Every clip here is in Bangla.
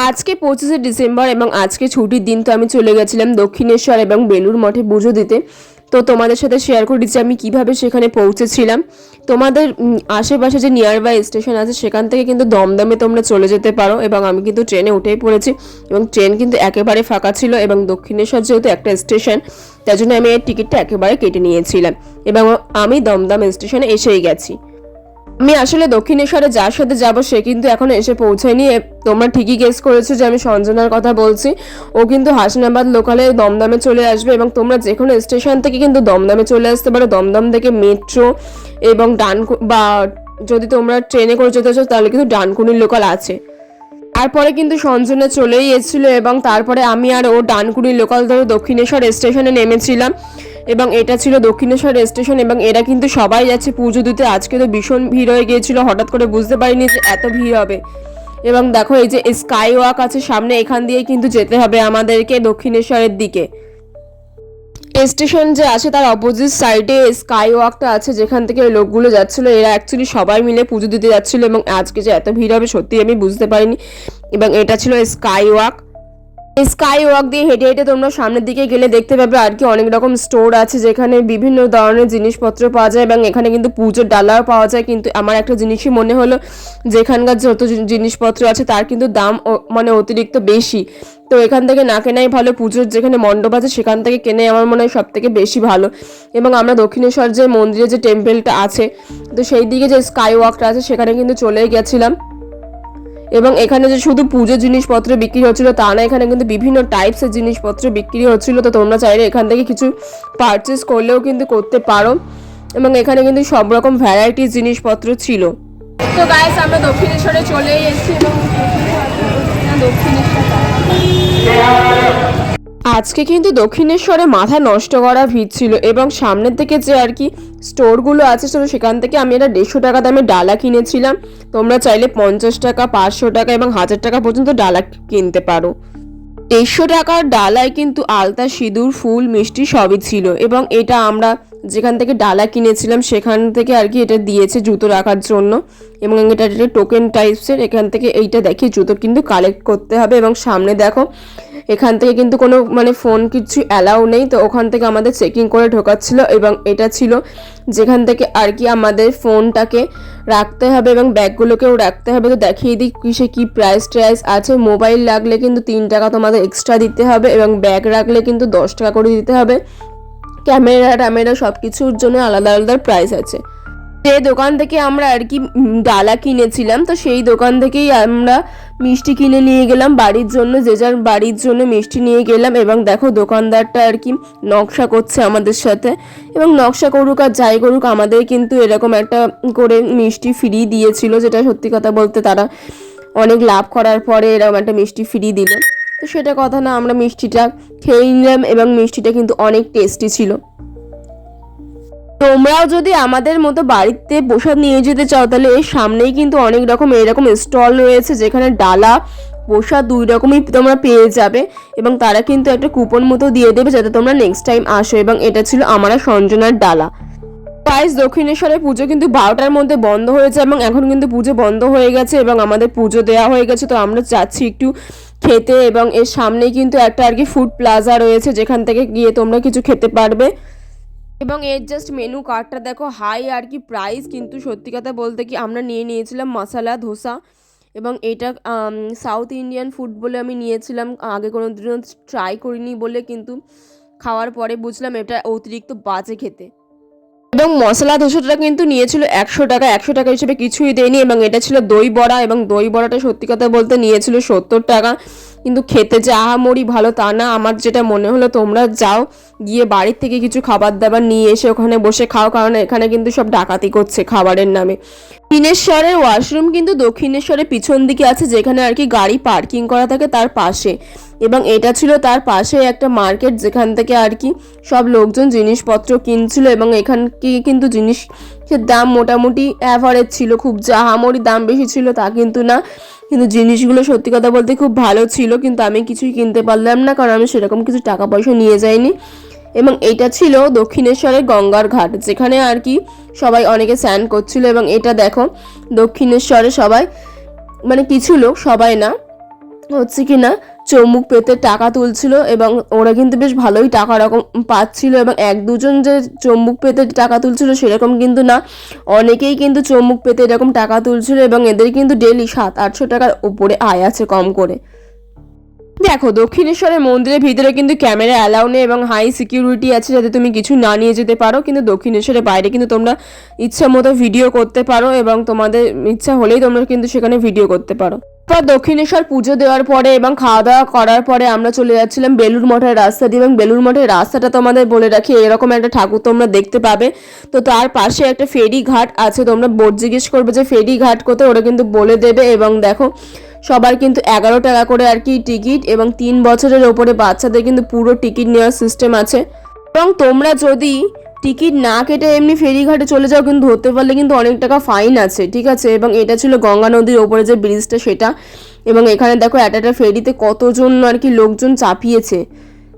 আজকে 25শে ডিসেম্বর এবং আজকে ছুটির দিন, তো আমি চলে গেছিলাম দক্ষিণেশ্বর এবং বেলুড় মঠে পুজো দিতে। তো তোমাদের সাথে শেয়ার করি যে আমি কিভাবে সেখানে পৌঁছেছিলাম। তোমাদের আশেপাশে যে নিয়ার বাই স্টেশন আছে সেখান থেকে কিন্তু দমদমে তোমরা চলে যেতে পারো, এবং আমি কিন্তু ট্রেনে উঠেই পড়েছি এবং ট্রেন কিন্তু একেবারে ফাঁকা ছিল, এবং দক্ষিণেশ্বর যেহেতু একটা স্টেশন তার জন্য আমি এই টিকিটটা একেবারে কেটে নিয়েছিলাম এবং আমি দমদম স্টেশনে এসেই গেছি। আমি আসলে দক্ষিণেশ্বরে যার সাথে যাব সে কিন্তু এখনো এসে পৌঁছায়নি। তোমরা ঠিকই গেস করেছো যে আমি সঞ্জনার কথা বলছি। ও কিন্তু হাসনাবাদ লোকালে দমদমে চলে আসবে, এবং তোমরা যে কোনো স্টেশন থেকে কিন্তু দমদমে চলে আসতে পারো। দমদম থেকে মেট্রো এবং বা যদি তোমরা ট্রেনে করে যেতে চাও তাহলে কিন্তু ডানকুনির লোকাল আছে। তারপরে কিন্তু সঞ্জনা চলেই এসেছিল, এবং তারপরে আমি আর ও ডানকুনির লোকাল ধরে দক্ষিণেশ্বর স্টেশনে নেমেছিলাম, এবং এটা ছিল দক্ষিণেশ্বর স্টেশন। এবং এরা কিন্তু সবাই যাচ্ছে পুজো দিতে। আজকে তো ভীষণ ভিড় হয়ে গিয়েছিল, হঠাৎ করে বুঝতে পারিনি যে এত ভিড় হবে। এবং দেখো এই যে স্কাই ওয়াক আছে সামনে, এখান দিয়ে কিন্তু যেতে হবে আমাদেরকে দক্ষিণেশ্বরের দিকে। স্টেশন যে আছে তার অপোজিট সাইডে স্কাই ওয়াকটা আছে, যেখান থেকে ওই লোকগুলো যাচ্ছিল। এরা অ্যাকচুয়ালি সবাই মিলে পুজো দিতে যাচ্ছিল, এবং আজকে যে এত ভিড় হবে সত্যি আমি বুঝতে পারিনি। এবং এটা ছিল স্কাই ওয়াক। স্কাই ওয়াক দিয়ে হেঁটে হেঁটে তোমরা সামনের দিকে গেলে দেখতে পাবে আর কি অনেক রকম স্টোর আছে, যেখানে বিভিন্ন ধরনের জিনিসপত্র পাওয়া যায়, এবং এখানে কিন্তু পুজোর ডালাও পাওয়া যায়। কিন্তু আমার একটা জিনিসই মনে হলো, যেখানকার যত জিনিসপত্র আছে তার কিন্তু দাম মানে অতিরিক্ত বেশি। তো এখান থেকে না কেনাই ভালো, পুজোর যেখানে মণ্ডপ আছে সেখান থেকে কেনে আমার মনে হয় সব থেকে বেশি ভালো। এবং আমরা দক্ষিণেশ্বর যে মন্দিরে যে টেম্পলটা আছে, তো সেই দিকে যে স্কাই ওয়াকটা আছে সেখানে কিন্তু চলেই গেছিলাম। এবং এখানে যে শুধু পুজোর জিনিসপত্র বিক্রি হচ্ছিল তা না, এখানে কিন্তু বিভিন্ন টাইপসের জিনিসপত্র বিক্রি হচ্ছিল। তো তোমরা চাইলে এখান থেকে কিছু পারচেস করলেও কিন্তু করতে পারো, এবং এখানে কিন্তু সব রকম ভ্যারাইটিস জিনিসপত্র ছিল। তো গাইস আমরা দক্ষিণেশ্বরে চলেই এসেছি, এবং আজকে কিন্তু দক্ষিণেশ্বরে মাথা নষ্ট করা ভিড় ছিল, এবং সামনের থেকে যে আর কি স্টোরগুলো আছে সেখান থেকে আমি একটা 150 টাকা দামে ডালা কিনেছিলাম। তোমরা চাইলে 50 টাকা, 500 টাকা এবং 1000 টাকা পর্যন্ত ডালা কিনতে পারো। 150 টাকার ডালায় কিন্তু আলতা, সিঁদুর, ফুল, মিষ্টি সবই ছিল। এবং এটা আমরা যেখান থেকে ডালা কিনেছিলাম সেখান থেকে আর কি এটা দিয়েছে জুতো রাখার জন্য, এবং এটা একটা টোকেন টাইপসের। এখান থেকে এইটা দেখি জুতো কিন্তু কালেক্ট করতে হবে। এবং সামনে দেখো এখান থেকে কিন্তু কোনো মানে ফোন কিছু অ্যালাউ নেই, তো ওখান থেকে আমাদের চেকিং করে ঢোকাচ্ছিল। এবং এটা ছিল যেখান থেকে আর কি আমাদের ফোনটাকে রাখতে হবে এবং ব্যাগগুলোকেও রাখতে হবে। তো দেখিয়ে দিই কিসে কি প্রাইস ট্রাইস আছে। মোবাইল রাখলে কিন্তু 3 টাকা তোমাদের এক্সট্রা দিতে হবে, এবং ব্যাগ রাখলে কিন্তু 10 টাকা করে দিতে হবে। ক্যামেরা সব কিছুর জন্য আলাদা আলাদা প্রাইস আছে। যে দোকান থেকে আমরা আর কি ডালা কিনেছিলাম, তো সেই দোকান থেকেই আমরা মিষ্টি কিনে নিয়ে গেলাম বাড়ির জন্য, যে যার বাড়ির জন্য মিষ্টি নিয়ে গেলাম। এবং দেখো দোকানদারটা আর কি নকশা করছে আমাদের সাথে, এবং নকশা করুক আর যাই করুক আমাদের কিন্তু এরকম একটা করে মিষ্টি ফ্রি দিয়েছিল, যেটা সত্যি কথা বলতে তারা অনেক লাভ করার পরে এরকম একটা মিষ্টি ফ্রি দিল। তো সেটা কথা না, আমরা মিষ্টিটা খেয়ে নিলাম, এবং মিষ্টিটা কিন্তু অনেক টেস্টি ছিল। তোমরাও যদি আমাদের মতো বাড়িতে প্রসাদ নিয়ে যেতে চাও তাহলে এর সামনেই কিন্তু অনেক রকম এরকম স্টল রয়েছে, যেখানে ডালা, প্রসাদ 2 রকমই তোমরা পেয়ে যাবে। এবং তারা কিন্তু একটা কুপন মতো দিয়ে দেবে যাতে তোমরা নেক্সট টাইম আসো। এবং এটা ছিল আমার সঞ্জনার ডালা। গাইস দক্ষিণেশ্বরের পুজো কিন্তু 12টার মধ্যে বন্ধ হয়েছে, এবং এখন কিন্তু পুজো বন্ধ হয়ে গেছে, এবং আমাদের পুজো দেওয়া হয়ে গেছে। তো আমরা যাচ্ছি একটু খেতে, এবং এর সামনেই কিন্তু একটা আর কি ফুড প্লাজা রয়েছে, যেখান থেকে গিয়ে তোমরা কিছু খেতে পারবে। এবং এর জাস্ট মেনু কার্ডটা দেখো, হাই আর কি প্রাইস, কিন্তু সত্যি কথা বলতে কি আমরা নিয়েছিলাম মশলা ধোসা, এবং এটা সাউথ ইন্ডিয়ান ফুড বলে আমি নিয়েছিলাম, আগে কোনো দিনও ট্রাই করিনি বলে, কিন্তু খাওয়ার পরে বুঝলাম এটা অতিরিক্ত বাজে খেতে। এবং মশলা ধোসাটা কিন্তু নিয়েছিল 100 টাকা, 100 টাকা হিসেবে কিছুই দেয়নি। এবং এটা ছিল দই বড়া, এবং দই বড়াটা সত্যি কথা বলতে নিয়েছিল 70 টাকা, কিন্তু খেতে যে আহামরি ভালো তা না। আমার যেটা মনে হলো তোমরা যাও গিয়ে বাড়ির থেকে কিছু খাবার দাবার নিয়ে এসে ওখানে বসে খাও, কারণ এখানে কিন্তু সব ডাকাতি করছে খাবারের নামে। দক্ষিণেশ্বরের ওয়াশরুম কিন্তু দক্ষিণেশ্বরের পিছন দিকে আছে, যেখানে আর কি গাড়ি পার্কিং করা থাকে তার পাশে। এবং এটা ছিল তার পাশে একটা মার্কেট, যেখান থেকে আর কি সব লোকজন জিনিসপত্র কিনছিল। এবং এখান কিন্তু জিনিসের দাম মোটামুটি অ্যাভারেজ ছিল, খুব যে আহামরি দাম বেশি ছিল তা কিন্তু না, কিন্তু জিনিসগুলো সত্যি কথা বলতে খুব ভালো ছিল। কিন্তু আমি কিছুই কিনতে পারলাম না, কারণ আমি সেরকম কিছু টাকা পয়সা নিয়ে যাইনি। এবং এটা ছিল দক্ষিণেশ্বরের গঙ্গার ঘাট, যেখানে আর কি সবাই অনেকে স্নান করছিল। এবং এটা দেখো দক্ষিণেশ্বরে সবাই মানে কিছু লোক, সবাই না, হচ্ছে কি না চৌমুক পেতে টাকা তুলছিল এবং ওরা কিন্তু বেশ ভালোই টাকা রকম পাচ্ছিল এবং এক দুজন যে চৌমুক পেতে টাকা তুলছিল সেরকম কিন্তু না, অনেকেই কিন্তু চৌমুক পেতে এরকম টাকা তুলছিল এবং এদের কিন্তু ডেলি 700-800 টাকার উপরে আয় আছে কম করে। দেখো দক্ষিণেশ্বরের মন্দিরের ভিতরে কিন্তু ক্যামেরা অ্যালাউ নেই এবং হাই সিকিউরিটি আছে যাতে তুমি কিছু না নিয়ে যেতে পারো, কিন্তু দক্ষিণেশ্বরের বাইরে কিন্তু তোমরা ইচ্ছা মতো ভিডিও করতে পারো এবং তোমাদের ইচ্ছা হলেই তোমরা কিন্তু সেখানে ভিডিও করতে পারো। তারপর দক্ষিণেশ্বর পুজো দেওয়ার পরে এবং খাওয়া দাওয়া করার পরে আমরা চলে যাচ্ছিলাম বেলুর মঠের রাস্তা দিয়ে এবং বেলুর মঠের রাস্তাটা তোমাদের বলে রাখি এরকম একটা ঠাকুর তোমরা দেখতে পাবে। তো তার পাশে একটা ফেরি ঘাট আছে, তোমরা বোট জিজ্ঞেস করবে যে ফেরি ঘাট কোথায়, ওরা কিন্তু বলে দেবে। এবং দেখো সবার কিন্তু 11 টাকা করে আর কি টিকিট এবং 3 বছরের ওপরে বাচ্চাদের কিন্তু পুরো টিকিট নেওয়ার সিস্টেম আছে। এবং তোমরা যদি টিকিট না কেটে এমনি ফেরিঘাটে চলে যাও কিন্তু ধরতে পারলে কিন্তু অনেক টাকা ফাইন আছে, ঠিক আছে। এবং এটা ছিল গঙ্গা নদীর ওপরে যে ব্রিজটা সেটা, এবং এখানে দেখো একটা ফেরিতে কতজন আর কি লোকজন চাপিয়েছে,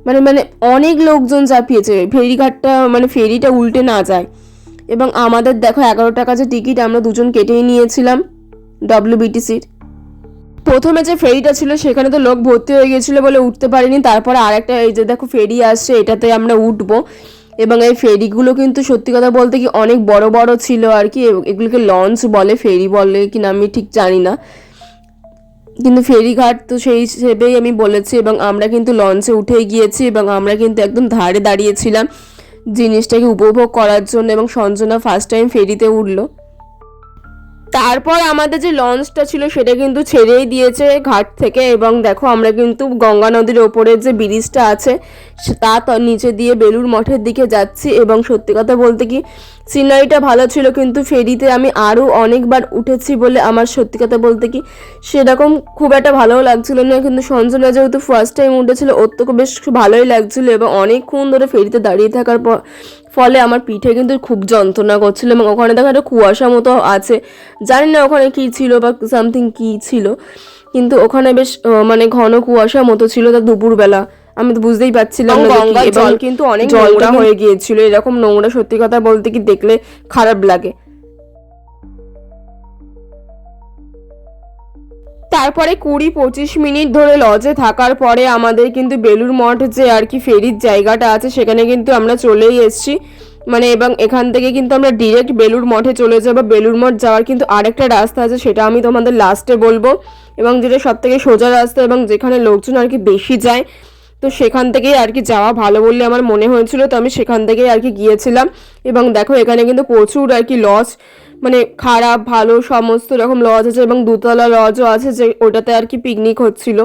মানে মানে অনেক লোকজন চাপিয়েছে ফেরিঘাটটা, মানে ফেরিটা উল্টে না যায়। এবং আমাদের দেখো 11 টাকা যে টিকিট আমরা দুজন কেটেই নিয়েছিলাম WBTCর। প্রথমে যে ফেরিটা ছিল সেখানে তো লোক ভর্তি হয়ে গিয়েছিলো বলে উঠতে পারিনি, তারপরে আরেকটা এই যে দেখো ফেরি আসছে এটাতে আমরা উঠবো। এবং এই ফেরিগুলো কিন্তু সত্যি কথা বলতে কি অনেক বড় বড় ছিল আর কি, এগুলোকে লঞ্চ বলে ফেরি বলে কিনা আমি ঠিক জানি না, কিন্তু ফেরিঘাট তো সেই হিসেবেই আমি বলেছি। এবং আমরা কিন্তু লঞ্চে উঠে গিয়েছি এবং আমরা কিন্তু একদম ধারে দাঁড়িয়েছিলাম জিনিসটাকে উপভোগ করার জন্য এবং সঞ্জনা ফার্স্ট টাইম ফেরিতে উঠলো। তারপর আমাদের যে লঞ্চটা ছিল সেটা কিন্তু ছেড়েই দিয়েছে ঘাট থেকে এবং দেখো আমরা কিন্তু গঙ্গা নদীর ওপরের যে ব্রিজটা আছে তার নিচে দিয়ে বেলুর মঠের দিকে যাচ্ছি। এবং সত্যি কথা বলতে কি সিনারিটা ভালো ছিল, কিন্তু ফেরিতে আমি আরও অনেকবার উঠেছি বলে আমার সত্যি কথা বলতে কি সেরকম খুব একটা ভালোও লাগছিল না, কিন্তু সঞ্জনা যেহেতু ফার্স্ট টাইম উঠেছিল ওর তো বেশ ভালোই লাগছিল। এবং অনেকক্ষণ ধরে ফেরিতে দাঁড়িয়ে থাকার ফলে আমার পিঠে কিন্তু খুব যন্ত্রণা করছিল এবং ওখানে দেখা একটা কুয়াশা মতো আছে, জানি না ওখানে কী ছিল বা সামথিং কী ছিল, কিন্তু ওখানে বেশ মানে ঘন কুয়াশা মতো ছিল। তা দুপুরবেলা আমি তো বুঝতেই পারছিলাম না, জল কিন্তু অনেক নোংরা হয়ে গিয়েছিল, এরকম নোংরা সত্যি কথা বলতে কি দেখলে খারাপ লাগে। তারপরে 20-25 মিনিট ধরে লজে থাকার পরে আমাদের কিন্তু বেলুর মঠ যে আর কি ফেরির জায়গাটা আছে সেখানে কিন্তু আমরা চলেই এসেছি, মানে এবং এখান থেকে কিন্তু আমরা ডিরেক্ট বেলুর মঠে চলে যাবো। বেলুর মঠ যাওয়ার কিন্তু আরেকটা রাস্তা আছে, সেটা আমি তোমাদের লাস্টে বলবো, এবং যেটা সব থেকে সোজা রাস্তা এবং যেখানে লোকজন আর কি বেশি যায়, তো সেখান থেকেই আর কি যাওয়া ভালো বললে আমার মনে হয়েছিল, তো আমি সেখান থেকেই আর কি গিয়েছিলাম। এবং দেখো এখানে কিন্তু প্রচুর আর কি লজ, মানে খারাপ ভালো সমস্ত রকম লজ আছে এবং দুতলা লজও আছে যে ওটাতে আর কি পিকনিক হচ্ছিল।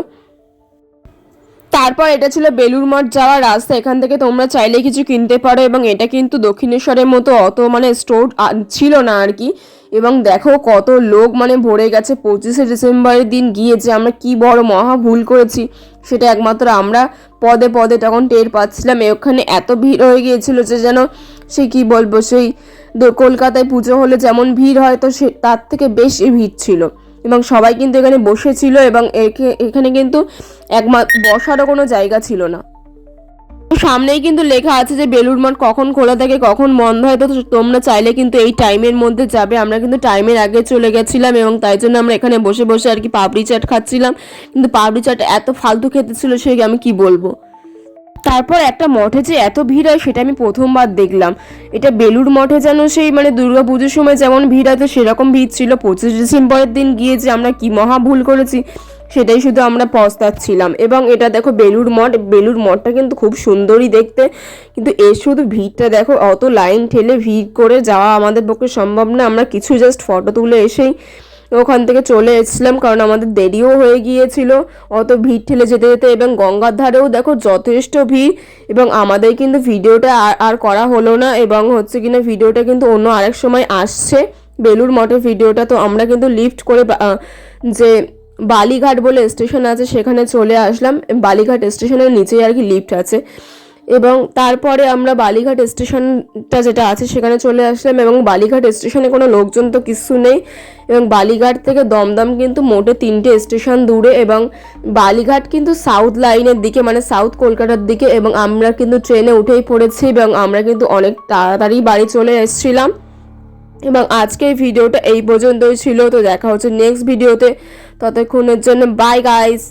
তারপর এটা ছিল বেলুর মঠ যাওয়ার রাস্তা, এখান থেকে তোমরা চাইলে কিছু কিনতে পারো এবং এটা কিন্তু দক্ষিণেশ্বরের মতো অত মানে স্টোর ছিল না আর কি। এবং দেখো কত লোক মানে ভরে গেছে, 25শে ডিসেম্বরের দিন গিয়ে যে আমরা কি বড় মহা ভুল করেছি সেটা একমাত্র আমরা পদে পদে তখন টের পাচ্ছিলাম। ওখানে এত ভিড় হয়ে গিয়েছিল যে যেন সে কি বলবো, সেই কলকাতায় পুজো হলে যেমন ভিড় হয় তো সে তার থেকে বেশি ভিড় ছিল এবং সবাই কিন্তু এখানে বসেছিল এবং এখানে কিন্তু বসারও কোনো জায়গা ছিল না। সামনেই কিন্তু লেখা আছে যে বেলুর মঠ কখন খোলা থাকে কখন বন্ধ হয়, তো তোমরা চাইলে কিন্তু এই টাইমের মধ্যে যাবে। আমরা কিন্তু টাইমের আগে চলে গেছিলাম এবং তাই জন্য আমরা এখানে বসে বসে আর কি পাপড়ি চাট খাচ্ছিলাম, কিন্তু পাপড়ি চাট এত ফালতু খেতে ছিল সে আমি কি বলবো। তারপর একটা মঠে যে এত ভিড় হয় সেটা আমি প্রথমবার দেখলাম, এটা বেলুর মঠে যেন সেই মানে দুর্গা পুজোর সময় যেমন ভিড় হয় তো সেরকম ভিড় ছিল। 25 ডিসেম্বরের দিন গিয়ে যে আমরা কি মহা ভুল করেছি সেটাই শুধু আমরা পস্তাচ্ছিলাম। এবং এটা দেখো বেলুর মঠ, বেলুর মঠটা কিন্তু খুব সুন্দরই দেখতে, কিন্তু এর শুধু ভিড়টা দেখো, অত লাইন ঠেলে ভিড় করে যাওয়া আমাদের পক্ষে সম্ভব না। আমরা কিছু জাস্ট ফটো তুলে এসেই ওখান থেকে চলে এসেছিলাম কারণ আমাদের দেরিও হয়ে গিয়েছিল অত ভিড় ঠেলে যেতে যেতে। এবং গঙ্গার ধারেও দেখো যথেষ্ট ভিড়, এবং আমাদের কিন্তু ভিডিওটা আর করা হলো না, এবং হচ্ছে কিনা ভিডিওটা কিন্তু অন্য আরেক সময় আসছে বেলুর মঠের ভিডিওটা। তো আমরা কিন্তু লিফট করে যে বালিঘাট বলে স্টেশন আছে সেখানে চলে আসলাম, বালিঘাট স্টেশনের নিচেই আর কি লিফট আছে। এবং তারপরে আমরা বালিঘাট স্টেশনটা যেটা আছে সেখানে চলে আসলাম, এবং বালিঘাট স্টেশনে কোনো লোকজন তো কিছু নেই, এবং বালিঘাট থেকে দমদম কিন্তু মোটে 3টে স্টেশন দূরে, এবং বালিঘাট কিন্তু সাউথ লাইনের দিকে মানে সাউথ কলকাতার দিকে। এবং আমরা কিন্তু ট্রেনে উঠেই পড়েছি এবং আমরা কিন্তু অনেক তাড়াতাড়ি বাড়ি চলে এসেছিলাম। এবং আজকের ভিডিওটা এই পর্যন্তই ছিল, তো দেখা হচ্ছে নেক্সট ভিডিওতে, ততক্ষণের জন্য বাই গাইস।